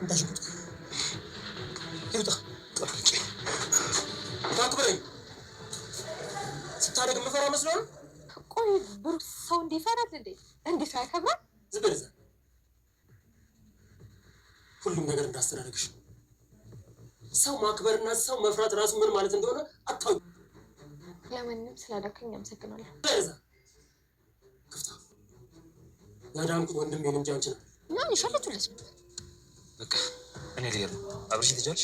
እንዳሽቁጥ ይውጣ ጠብቂ ታክብረኝ ስታደግ መፈራ መስሎ ነው። ቆይ ብሩክ ሰው እንዲፈራል እንዴ? እንዴት አይከብራል? ዝብርዘ ሁሉም ነገር እንዳስተዳደግሽ ሰው ማክበርና ሰው መፍራት ራሱ ምን ማለት እንደሆነ አታውቂ። ለማንኛውም ስላደረከኝ አመሰግናለሁ። በዛ ክፍታ ያዳንኩት ወንድሜን እንጂ አንቺን ማን ይሻለችልሽ? በቃ እኔ ልሄድ ነው። አብረሽ ትሄጃለሽ?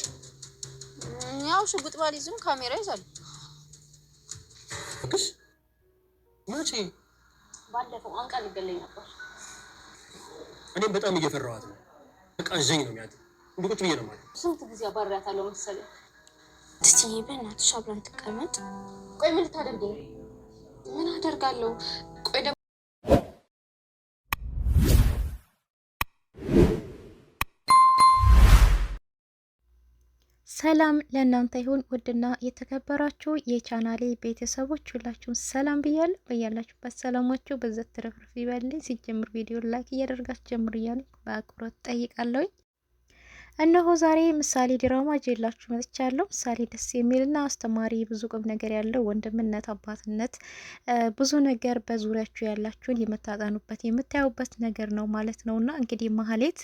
ያው ሽጉጥ ባሊዝም ካሜራ ይዛል። እሺ መቼ? ባለፈው አንቃ ልገለኝ ነበር። እኔም በጣም እየፈራኋት ነው። በቃ እዘኝ ነው የሚያት እንድቁጭ ብዬ ነው ማለት። ስንት ጊዜ አባራታለሁ መሰለኝ። እስቲ በእናትሽ አብረን ትቀመጥ። ቆይ ምን ልታደርጊ ነው? ምን አደርጋለሁ? ቆይ ደግሞ ሰላም ለእናንተ ይሁን ውድና የተከበራችሁ የቻናሌ ቤተሰቦች ሁላችሁም ሰላም ብያለሁ። በያላችሁበት ሰላማችሁ በዘት ትረፍርፍ ይበልኝ። ሲጀምር ቪዲዮ ላይክ እያደረጋችሁ ጀምሩ እያለሁ በአክብሮት ጠይቃለሁ። እነሆ ዛሬ ምሳሌ ድራማ ይዤላችሁ መጥቻለሁ። ምሳሌ ደስ የሚልና አስተማሪ ብዙ ቁም ነገር ያለው ወንድምነት፣ አባትነት ብዙ ነገር በዙሪያችሁ ያላችሁን የምታጠኑበት የምታዩበት ነገር ነው ማለት ነውና እንግዲህ ማህሌት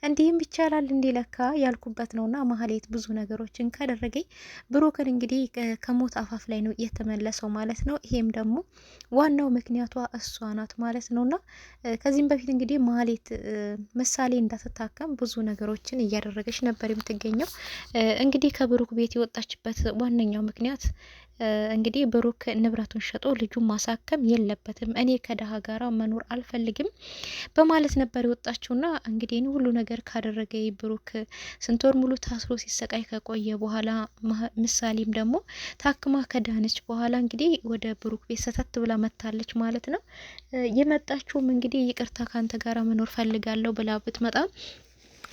እንዲህም ይቻላል እንዲለካ ያልኩበት ነውና ማህሌት ብዙ ነገሮችን ካደረገኝ ብሩክን እንግዲህ ከሞት አፋፍ ላይ ነው የተመለሰው ማለት ነው። ይሄም ደግሞ ዋናው ምክንያቷ እሷ ናት ማለት ነውና ከዚህም በፊት እንግዲህ ማህሌት ምሳሌ እንዳትታከም ብዙ ነገሮችን እያደረገች ነበር የምትገኘው። እንግዲህ ከብሩክ ቤት የወጣችበት ዋነኛው ምክንያት እንግዲህ ብሩክ ንብረቱን ሸጦ ልጁን ማሳከም የለበትም፣ እኔ ከደሃ ጋራ መኖር አልፈልግም በማለት ነበር የወጣችውና እንግዲህ ሁሉ ነገር ካደረገ ብሩክ ስንት ወር ሙሉ ታስሮ ሲሰቃይ ከቆየ በኋላ ምሳሌም ደግሞ ታክማ ከዳነች በኋላ እንግዲህ ወደ ብሩክ ቤት ሰተት ብላ መታለች ማለት ነው። የመጣችውም እንግዲህ ይቅርታ ካንተ ጋራ መኖር ፈልጋለሁ ብላ ብትመጣ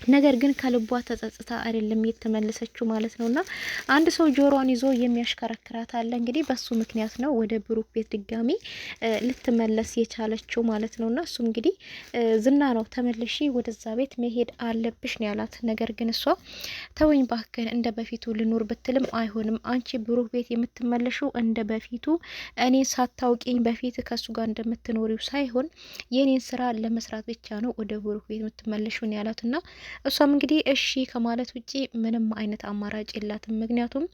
ነገር ግን ከልቧ ተጸጽታ አይደለም የተመለሰችው ማለት ነውና አንድ ሰው ጆሮዋን ይዞ የሚያሽከረክራት አለ። እንግዲህ በሱ ምክንያት ነው ወደ ብሩክ ቤት ድጋሚ ልትመለስ የቻለችው ማለት ነውና እሱም እንግዲህ ዝና ነው ተመልሺ ወደዛ ቤት መሄድ አለብሽ ነው ያላት። ነገር ግን እሷ ተወኝ ባክን እንደ በፊቱ ልኖር ብትልም አይሆንም፣ አንቺ ብሩክ ቤት የምትመለሽው እንደ በፊቱ እኔ ሳታውቂኝ በፊት ከሱ ጋር እንደምትኖሪው ሳይሆን የኔን ስራ ለመስራት ብቻ ነው ወደ ብሩክ ቤት የምትመለሽው ነው ያላትና እሷም እንግዲህ እሺ ከማለት ውጪ ምንም አይነት አማራጭ የላትም። ምክንያቱም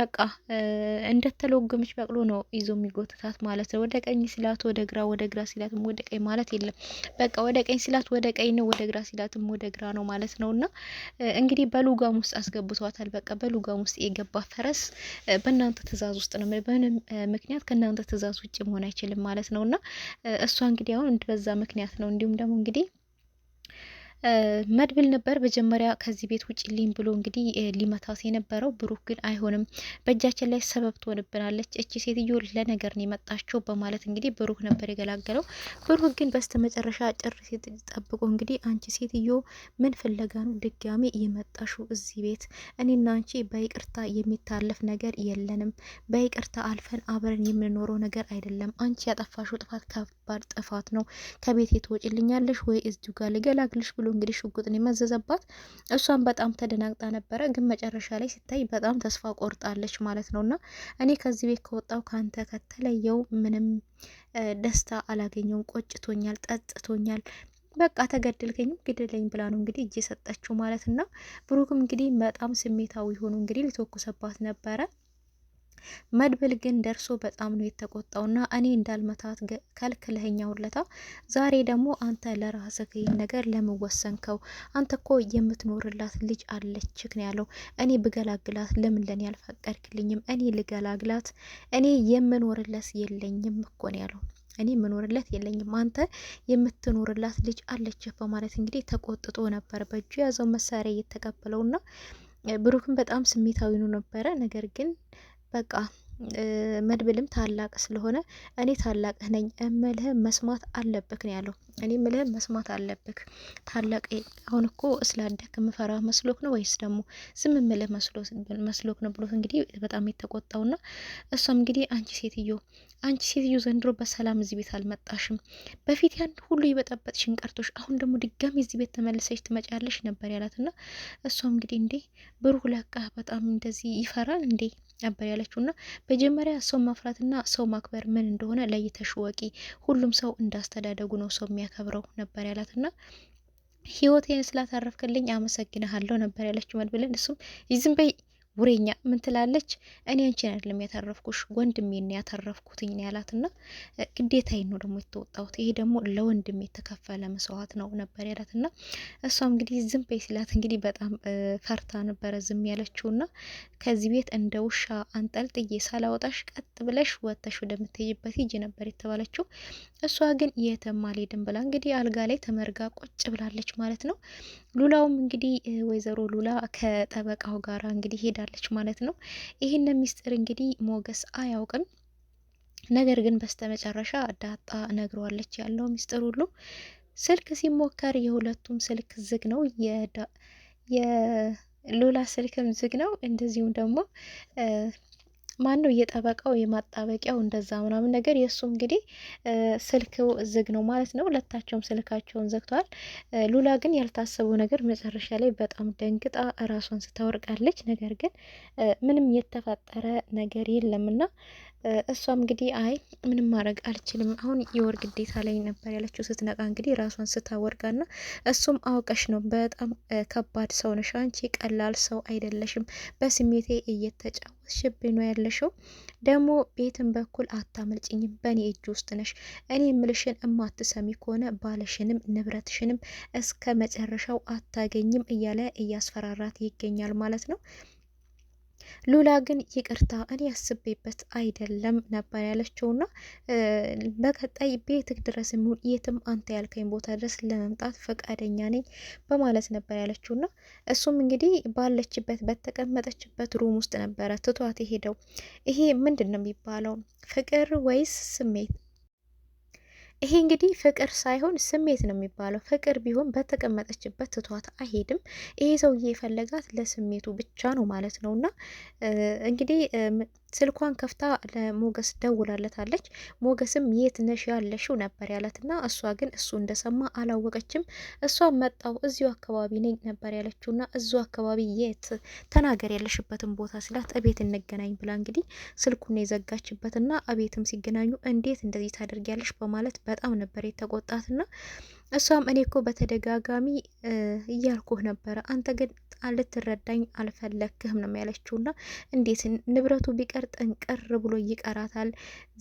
በቃ እንደተለጎመች በቅሎ ነው ይዞ የሚጎትታት ማለት ነው። ወደ ቀኝ ሲላት ወደ ግራ፣ ወደ ግራ ሲላትም ወደ ቀኝ ማለት የለም። በቃ ወደ ቀኝ ሲላት ወደ ቀኝ ነው፣ ወደ ግራ ሲላትም ወደ ግራ ነው ማለት ነውና እንግዲህ በሉጋም ውስጥ አስገብቷታል። በቃ በሉጋም ውስጥ የገባ ፈረስ በእናንተ ትእዛዝ ውስጥ ነው፣ በምንም ምክንያት ከእናንተ ትእዛዝ ውጪ መሆን አይችልም ማለት ነውና እሷ እንግዲህ አሁን በዛ ምክንያት ነው። እንዲሁም ደግሞ እንግዲህ መድብል ነበር መጀመሪያ ከዚህ ቤት ውጭልኝ ብሎ እንግዲህ ሊመታት የነበረው። ብሩክ ግን አይሆንም በእጃችን ላይ ሰበብ ትሆንብናለች እቺ ሴትዮ ለነገር ነው የመጣችው በማለት እንግዲህ ብሩክ ነበር የገላገለው። ብሩክ ግን በስተመጨረሻ ጭር ሲጠብቁ እንግዲህ አንቺ ሴትዮ ምን ፍለጋ ነው ድጋሚ የመጣሽው እዚህ ቤት? እኔና አንቺ በይቅርታ የሚታለፍ ነገር የለንም፣ በይቅርታ አልፈን አብረን የምንኖረው ነገር አይደለም። አንቺ ያጠፋሽው ጥፋት ከባድ ጥፋት ነው። ከቤት ትወጪልኛለሽ ወይ እዚሁ ጋር ልገላግልሽ ብሎ እንግዲህ ሽጉጥን የመዘዘባት። እሷን በጣም ተደናግጣ ነበረ፣ ግን መጨረሻ ላይ ሲታይ በጣም ተስፋ ቆርጣለች ማለት ነውና እኔ ከዚህ ቤት ከወጣው ካንተ ከተለየው ምንም ደስታ አላገኘውም፣ ቆጭቶኛል፣ ጠጥቶኛል፣ በቃ ተገደልከኝ ግደለኝ ብላ ነው እንግዲህ እጅ የሰጠችው ማለትና ብሩክም እንግዲህ በጣም ስሜታዊ ሆኖ እንግዲህ ሊተኩሰባት ነበረ። መድብል ግን ደርሶ በጣም ነው የተቆጣውና እኔ እንዳልመታት ከልክለኸኛ ሁለታ ዛሬ ደግሞ አንተ ለራስህ ይህን ነገር ለመወሰንከው? አንተ እኮ የምትኖርላት ልጅ አለችክ ነው ያለው። እኔ ብገላግላት ለምን ለኔ ያልፈቀድክልኝም? እኔ ልገላግላት እኔ የምኖርለት የለኝም እኮ ነው ያለው። እኔ የምኖርለት የለኝም፣ አንተ የምትኖርላት ልጅ አለችህ በማለት እንግዲህ ተቆጥቶ ነበር በእጁ ያዘው መሳሪያ እየተቀበለውና ብሩክም በጣም ስሜታዊ ነው ነበረ። ነገር ግን በቃ መድብልም ታላቅ ስለሆነ እኔ ታላቅህ ነኝ እምልህን መስማት አለብክ ነው ያለው። እኔ እምልህን መስማት አለብክ ታላቅ። አሁን እኮ ስላደክ ምፈራ መስሎክ ነው ወይስ ደግሞ ዝም እምልህ መስሎክ ነው ብሎት እንግዲህ በጣም የተቆጣውና እሷም እንግዲህ አንቺ ሴትዮ ዘንድሮ በሰላም እዚህ ቤት አልመጣሽም። በፊት ያን ሁሉ የበጠበጥሽን ቀርቶሽ አሁን ደግሞ ድጋሚ እዚህ ቤት ተመልሰሽ ትመጫለሽ ነበር ያላትና እሷም እንግዲህ እንዴ ብሩህ ለቃ በጣም እንደዚህ ይፈራል እንዴ ነበር ያለችውና መጀመሪያ ሰው ማፍራትና ሰው ማክበር ምን እንደሆነ ለይተሽ ወቂ። ሁሉም ሰው እንዳስተዳደጉ ነው ሰው የሚያከብረው ነበር ያላትና ህይወቴን ስላታረፍክልኝ አመሰግንሃለሁ ነበር ያለችው መድብልን። እሱም ዝም በይ ውሬኛ ምን ትላለች? እኔ አንቺን አይደለም ያተረፍኩሽ ወንድሜን ያተረፍኩትኝ ነው ያላትና ግዴታዬን ነው ደግሞ የተወጣሁት። ይሄ ደግሞ ለወንድሜ የተከፈለ መስዋዕት ነው ነበር ያላትና እሷም እንግዲህ ዝም በይ ሲላት እንግዲህ በጣም ፈርታ ነበረ ዝም ያለችውና ከዚህ ቤት እንደ ውሻ አንጠልጥዬ ሳላወጣሽ ቀጥ ብለሽ ወጥተሽ ወደምትሄጂበት ሂጂ ነበር የተባለችው። እሷ ግን የትም አልሄድም ብላ እንግዲህ አልጋ ላይ ተመርጋ ቁጭ ብላለች ማለት ነው። ሉላውም እንግዲህ ወይዘሮ ሉላ ከጠበቃው ጋር እንግዲህ ሄዳለች ማለት ነው። ይህን ሚስጥር እንግዲህ ሞገስ አያውቅም። ነገር ግን በስተመጨረሻ ዳጣ ነግረዋለች ያለው ሚስጥር ሁሉ። ስልክ ሲሞከር የሁለቱም ስልክ ዝግ ነው። የሉላ ስልክም ዝግ ነው። እንደዚሁም ደግሞ ማን ነው የጠበቃው የማጣበቂያው እንደዛ ምናምን ነገር የእሱ እንግዲህ ስልክ ዝግ ነው ማለት ነው። ሁለታቸውም ስልካቸውን ዘግተዋል። ሉላ ግን ያልታሰበው ነገር መጨረሻ ላይ በጣም ደንግጣ ራሷን ስታወርቃለች። ነገር ግን ምንም የተፈጠረ ነገር የለምና እሷም እንግዲህ አይ ምንም ማድረግ አልችልም አሁን የወር ግዴታ ላይ ነበር ያለችው። ስትነቃ እንግዲህ ራሷን ስታወርቃና እሱም አውቀሽ ነው በጣም ከባድ ሰው ነሽ አንቺ ቀላል ሰው አይደለሽም። በስሜቴ እየተጫወትሽብኝ ነው ያለሽው። ደግሞ ቤትን በኩል አታመልጭኝም በእኔ እጅ ውስጥ ነሽ። እኔ ምልሽን እማትሰሚ ከሆነ ባለሽንም ንብረትሽንም እስከ መጨረሻው አታገኝም እያለ እያስፈራራት ይገኛል ማለት ነው። ሉላ ግን ይቅርታ እኔ ያስቤበት አይደለም ነበር ያለችውና በቀጣይ ቤትክ ድረስ የሚሆን የትም አንተ ያልከኝ ቦታ ድረስ ለመምጣት ፈቃደኛ ነኝ በማለት ነበር ያለችውና እሱም እንግዲህ ባለችበት በተቀመጠችበት ሩም ውስጥ ነበረ ትቷት የሄደው። ይሄ ምንድን ነው የሚባለው ፍቅር ወይስ ስሜት? ይሄ እንግዲህ ፍቅር ሳይሆን ስሜት ነው የሚባለው። ፍቅር ቢሆን በተቀመጠችበት ትቷት አይሄድም። ይሄ ሰውዬ የፈለጋት ለስሜቱ ብቻ ነው ማለት ነውና እንግዲህ ስልኳን ከፍታ ለሞገስ ደውላለታለች። ሞገስም የት ነሽ ያለሽው ነበር ያላትና እሷ ግን እሱ እንደሰማ አላወቀችም። እሷ መጣው እዚሁ አካባቢ ነኝ ነበር ያለችውና እዚሁ አካባቢ የት ተናገር ያለሽበትን ቦታ ስላት እቤት እንገናኝ ብላ እንግዲህ ስልኩን የዘጋችበትና እቤትም ሲገናኙ እንዴት እንደዚህ ታደርጊያለሽ በማለት በጣም ነበር የተቆጣትና እሷም እኔ እኮ በተደጋጋሚ እያልኩህ ነበረ አንተ ግን ልትረዳኝ አልፈለክህም ነው ያለችውና እንዴት ንብረቱ ቢቀር ጠንቀር ብሎ ይቀራታል።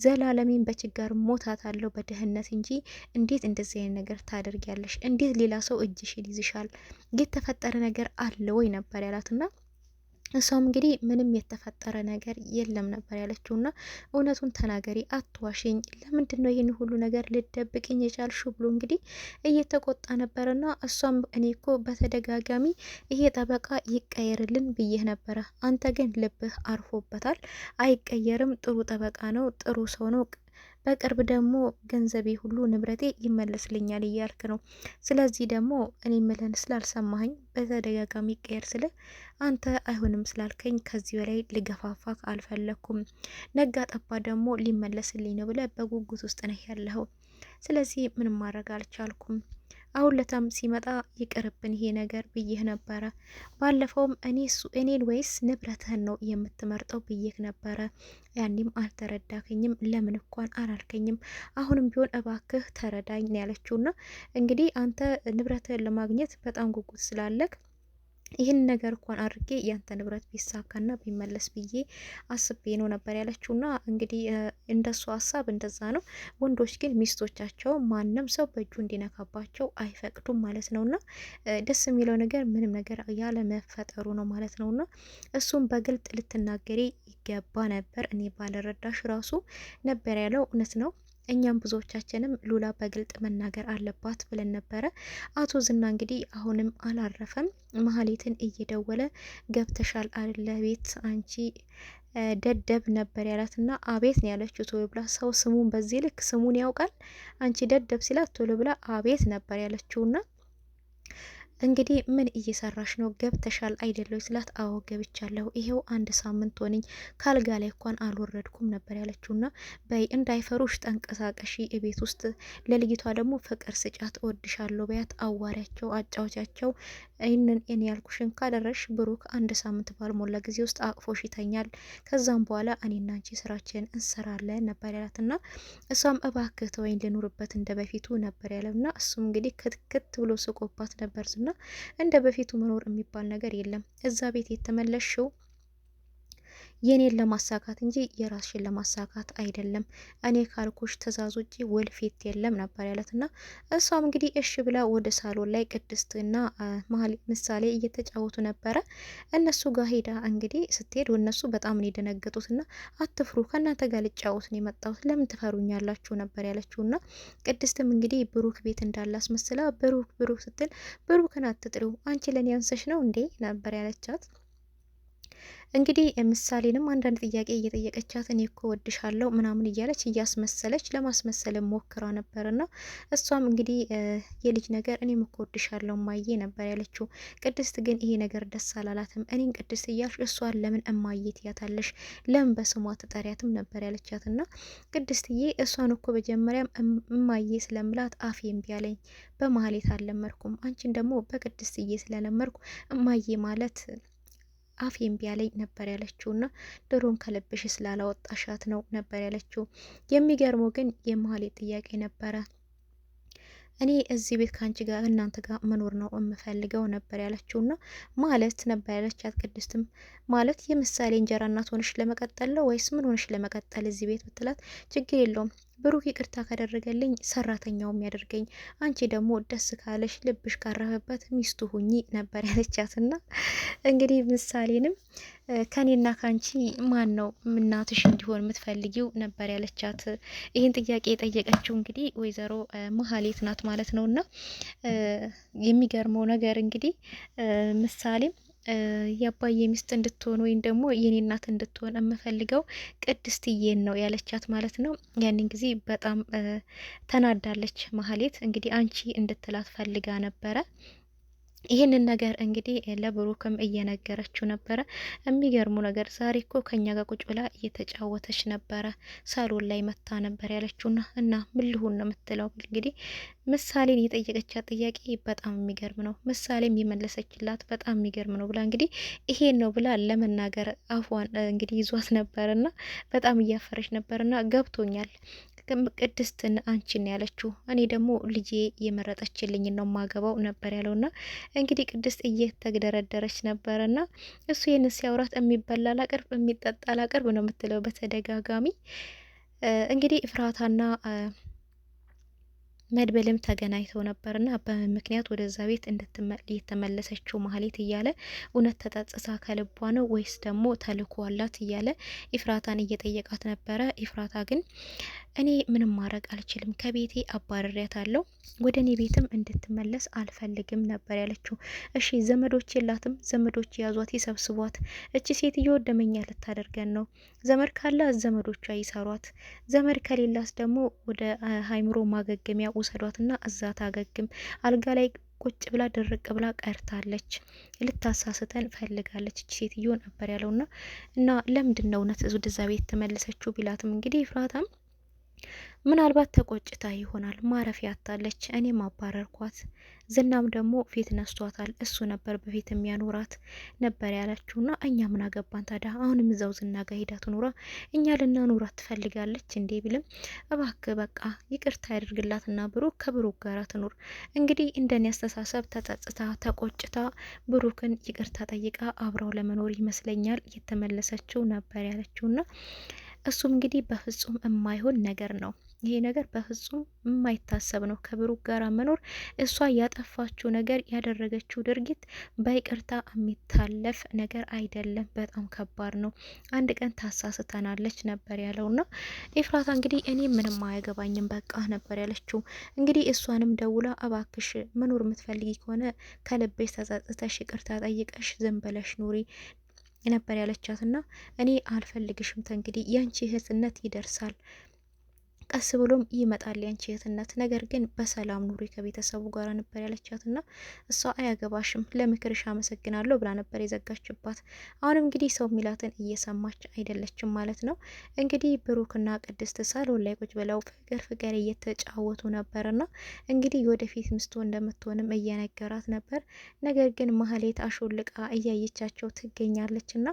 ዘላለሜን በችጋር ሞታት አለው በድህነት እንጂ እንዴት እንደዚህ አይነት ነገር ታደርጊያለሽ? እንዴት ሌላ ሰው እጅሽን ይዝሻል? የተፈጠረ ነገር አለ ወይ ነበር ያላትና እሷም እንግዲህ ምንም የተፈጠረ ነገር የለም ነበር ያለችውና እውነቱን ተናገሪ አትዋሽኝ፣ ለምንድን ነው ይህን ሁሉ ነገር ልደብቅኝ የቻልሽው ብሎ እንግዲህ እየተቆጣ ነበርና እሷም እኔ እኮ በተደጋጋሚ ይሄ ጠበቃ ይቀየርልን ብዬህ ነበረ፣ አንተ ግን ልብህ አርፎበታል። አይቀየርም፣ ጥሩ ጠበቃ ነው፣ ጥሩ ሰው ነው፣ በቅርብ ደግሞ ገንዘቤ ሁሉ ንብረቴ ይመለስልኛል እያልክ ነው። ስለዚህ ደግሞ እኔ ምለን ስላልሰማኸኝ በተደጋጋሚ ይቀየር ስለ አንተ አይሆንም ስላልከኝ ከዚህ በላይ ልገፋፋክ አልፈለኩም። ነጋ ጠባ ደግሞ ሊመለስልኝ ነው ብለ በጉጉት ውስጥ ነህ ያለኸው። ስለዚህ ምንም ማድረግ አልቻልኩም። አሁን ለታም ሲመጣ ይቅርብን ይሄ ነገር ብዬህ ነበረ። ባለፈውም እኔን ወይስ ንብረትህን ነው የምትመርጠው ብዬህ ነበረ። ያኔም አልተረዳከኝም፣ ለምን እንኳን አላልከኝም። አሁንም ቢሆን እባክህ ተረዳኝ ነው ያለችውና እንግዲህ አንተ ንብረትህን ለማግኘት በጣም ጉጉት ስላለክ ይህን ነገር እንኳን አድርጌ ያንተ ንብረት ቢሳካና ቢመለስ ብዬ አስቤ ነው ነበር ያለችውና እንግዲህ እንደሱ ሀሳብ እንደዛ ነው። ወንዶች ግን ሚስቶቻቸው ማንም ሰው በእጁ እንዲነካባቸው አይፈቅዱም ማለት ነውና ደስ የሚለው ነገር ምንም ነገር ያለ መፈጠሩ ነው ማለት ነውና እሱም በግልጥ ልትናገሪ ይገባ ነበር፣ እኔ ባልረዳሽ ራሱ ነበር ያለው። እውነት ነው። እኛም ብዙዎቻችንም ሉላ በግልጥ መናገር አለባት ብለን ነበረ። አቶ ዝና እንግዲህ አሁንም አላረፈም። መሀሌትን እየደወለ ገብተሻል አለ ቤት አንቺ ደደብ ነበር ያላት እና አቤት ነው ያለችው ቶሎ ብላ። ሰው ስሙን በዚህ ልክ ስሙን ያውቃል? አንቺ ደደብ ሲላት ቶሎ ብላ አቤት ነበር ያለችውና እንግዲህ ምን እየሰራሽ ነው? ገብተሻል አይደለች ስላት አዎ ገብቻለሁ፣ ይሄው 1 ሳምንት ሆነኝ፣ ካልጋ ላይ እንኳን አልወረድኩም ነበር ያለችውና በይ እንዳይፈሩሽ ተንቀሳቀሺ ቤት ውስጥ፣ ለልጅቷ ደግሞ ፍቅር ስጫት፣ እወድሻለሁ በያት፣ አዋሪያቸው፣ አጫውቻቸው፣ ይህንን እኔ ያልኩሽን ካደረሽ ብሩክ 1 ሳምንት ባልሞላ ጊዜ ውስጥ አቅፎሽ ይተኛል፣ ከዛም በኋላ እኔና አንቺ ስራችን እንሰራለን ነበር ያላትና እሷም እባክህ ተወኝ ልኑርበት እንደ በፊቱ ነበር ያለውና እሱም እንግዲህ ክትክት ብሎ ስቆባት ነበር ዝና እንደ በፊቱ መኖር የሚባል ነገር የለም። እዛ ቤት የተመለሽው የኔን ለማሳካት እንጂ የራስሽን ለማሳካት አይደለም። እኔ ካልኩሽ ትእዛዝ ውጪ ወልፊት የለም ነበር ያለትና እሷም እንግዲህ እሺ ብላ ወደ ሳሎን ላይ ቅድስትና ምሳሌ እየተጫወቱ ነበረ። እነሱ ጋር ሄዳ እንግዲህ ስትሄድ እነሱ በጣም ነው የደነገጡትና አትፍሩ፣ ከእናንተ ጋር ልጫወት ነው የመጣሁት፣ ለምን ትፈሩኛላችሁ ነበር ያለችውና ቅድስትም እንግዲህ ብሩክ ቤት እንዳለ አስመስላ ብሩክ ስትል ብሩክን አትጥሪው አንቺ ለኔ ያንሰሽ ነው እንዴ ነበር ያለቻት። እንግዲህ ምሳሌንም አንዳንድ ጥያቄ እየጠየቀቻት እኔ እኮ ወድሻለሁ ምናምን እያለች እያስመሰለች ለማስመሰል ሞክራ ነበርና እሷም እንግዲህ የልጅ ነገር እኔም እኮ ወድሻለሁ እማዬ ነበር ያለችው። ቅድስት ግን ይሄ ነገር ደስ አላላትም። እኔን ቅድስት እያልሽ እሷን ለምን እማዬ ትያታለሽ? ለምን በስሟ ትጠሪያትም ነበር ያለቻትና ቅድስትዬ እሷን እኮ መጀመሪያም እማዬ ስለምላት አፌ እምቢ አለኝ፣ በመሀሌት አልለመድኩም። አንቺን ደግሞ በቅድስትዬ ስለለመድኩ እማዬ ማለት አፌ እምቢ አለኝ ነበር ያለችውና ድሮም ከልብሽ ስላላወጣሻት ነው ነበር ያለችው። የሚገርመው ግን የመሀሌት ጥያቄ ነበረ። እኔ እዚህ ቤት ከአንቺ ጋር እናንተ ጋር መኖር ነው የምፈልገው ነበር ያለችውና ማለት ነበር ያለቻት። ቅድስትም ማለት የምሳሌ እንጀራ እናት ሆነሽ ለመቀጠል ነው ወይስ ምን ሆነሽ ለመቀጠል እዚህ ቤት ብትላት ችግር የለውም ብሩክ ይቅርታ ካደረገልኝ ሰራተኛውም ያደርገኝ፣ አንቺ ደግሞ ደስ ካለሽ ልብሽ ካረፈበት ሚስቱ ሁኚ ነበር ያለቻትና እንግዲህ ምሳሌንም ከኔና ካንቺ ማን ነው እናትሽ እንዲሆን የምትፈልጊው ነበር ያለቻት። ይህን ጥያቄ የጠየቀችው እንግዲህ ወይዘሮ መሀሌት ናት ማለት ነውና የሚገርመው ነገር እንግዲህ ምሳሌም የአባዬ ሚስት እንድትሆን ወይም ደግሞ የኔ እናት እንድትሆን የምፈልገው ቅድስትዬን ነው ያለቻት ማለት ነው። ያንን ጊዜ በጣም ተናዳለች መሀሌት። እንግዲህ አንቺ እንድትላት ፈልጋ ነበረ። ይህንን ነገር እንግዲህ ለብሩክም እየነገረችው ነበረ። የሚገርሙ ነገር ዛሬ እኮ ከኛ ጋር ቁጭ ብላ እየተጫወተች ነበረ፣ ሳሎን ላይ መታ ነበር ያለችውና እና ምን ልሁን ነው የምትለው እንግዲህ ምሳሌን የጠየቀቻት ጥያቄ በጣም የሚገርም ነው። ምሳሌም የመለሰችላት በጣም የሚገርም ነው ብላ እንግዲህ ይሄን ነው ብላ ለመናገር አፏን እንግዲህ ይዟት ነበርና በጣም እያፈረች ነበርና ገብቶኛል ቅድስትን አንቺን ያለችው እኔ ደግሞ ልጄ የመረጠችልኝ ነው ማገባው ነበር ያለውና እንግዲህ ቅድስት እየተግደረደረች ነበርና እሱ ይህን ሲያወራት የሚበላ ላቅርብ የሚጠጣ ላቅርብ ነው የምትለው በተደጋጋሚ። እንግዲህ ፍራታና መድበልም ተገናኝተው ነበርና በምን ምክንያት ወደዛ ቤት የተመለሰችው መሀሌት እያለ እውነት ተጸጽታ ከልቧ ነው ወይስ ደግሞ ተልኮ አላት እያለ ኢፍራታን እየጠየቃት ነበረ። ኢፍራታ ግን እኔ ምንም ማድረግ አልችልም፣ ከቤቴ አባረሪያታለሁ፣ ወደ እኔ ቤትም እንድትመለስ አልፈልግም ነበር ያለችው። እሺ ዘመዶች የላትም? ዘመዶች ያዟት ይሰብስቧት፣ እቺ ሴትዮ ደመኛ ልታደርገን ነው፣ ዘመድ ካላት ዘመዶቿ ይሰሯት፣ ዘመድ ከሌላት ደግሞ ወደ ሃይምሮ ማገገሚያ ውሰዷትና እዛ ታገግም፣ አልጋ ላይ ቁጭ ብላ ድርቅ ብላ ቀርታለች፣ ልታሳስተን ፈልጋለች እቺ ሴትዮ ነበር ያለውና እና ለምንድን ነው እውነት ወደዛ ቤት ተመለሰችው ቢላትም እንግዲህ ፍራታም ምናልባት ተቆጭታ ይሆናል፣ ማረፊያ አታለች፣ እኔ ማባረርኳት፣ ዝናም ደግሞ ፊት ነስቷታል፣ እሱ ነበር በፊት የሚያኖራት ነበር ያለችውና እኛ ምን አገባን ታዲያ፣ አሁንም እዛው ዝና ጋር ሄዳ ትኑራ፣ እኛ ልናኖራት ትፈልጋለች እንዴ ቢልም እባክህ በቃ ይቅርታ ያድርግላትና ብሩክ ከብሩክ ጋር ትኑር። እንግዲህ እንደኔ አስተሳሰብ ተጸጽታ ተቆጭታ ብሩክን ይቅርታ ጠይቃ አብረው ለመኖር ይመስለኛል የተመለሰችው ነበር ያለችውና እሱም እንግዲህ በፍጹም የማይሆን ነገር ነው ይሄ ነገር በፍጹም የማይታሰብ ነው። ከብሩክ ጋር መኖር እሷ ያጠፋችው ነገር ያደረገችው ድርጊት በይቅርታ የሚታለፍ ነገር አይደለም። በጣም ከባድ ነው። አንድ ቀን ታሳስተናለች ነበር ያለውና ኤፍራታ እንግዲህ እኔ ምንም አያገባኝም በቃ ነበር ያለችው። እንግዲህ እሷንም ደውላ እባክሽ መኖር የምትፈልጊ ከሆነ ከልቤሽ ተጸጽተሽ ይቅርታ ጠይቀሽ ዝም ብለሽ ኑሪ ነበር ያለቻትና እኔ አልፈልግሽም ተንግዲህ ያንቺ እህትነት ይደርሳል ቀስ ብሎም ይመጣል ያንቺ እህትነት፣ ነገር ግን በሰላም ኑሪ ከቤተሰቡ ጋር ነበር ያለቻትና እሷ አያገባሽም ለምክርሽ አመሰግናለሁ ብላ ነበር የዘጋችባት። አሁንም እንግዲህ ሰው ሚላትን እየሰማች አይደለችም ማለት ነው። እንግዲህ ብሩክና ቅድስት ሳሎን ላይ ቁጭ ብለው ፍቅር እየተጫወቱ ነበርና እንግዲህ ወደፊት ሚስቱ እንደምትሆንም እየነገራት ነበር። ነገር ግን ማህሌት አሾልቃ እያየቻቸው ትገኛለችና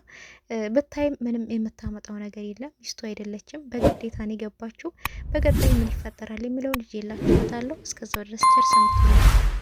ብታይም ምንም የምታመጣው ነገር የለም። ሚስቱ አይደለችም፣ በግዴታ ነው የገባችው። በቀጣይ ምን ይፈጠራል የሚለውን ልጅ የላችሁታለሁ። እስከዛው ድረስ ቸር ሰንብቱ።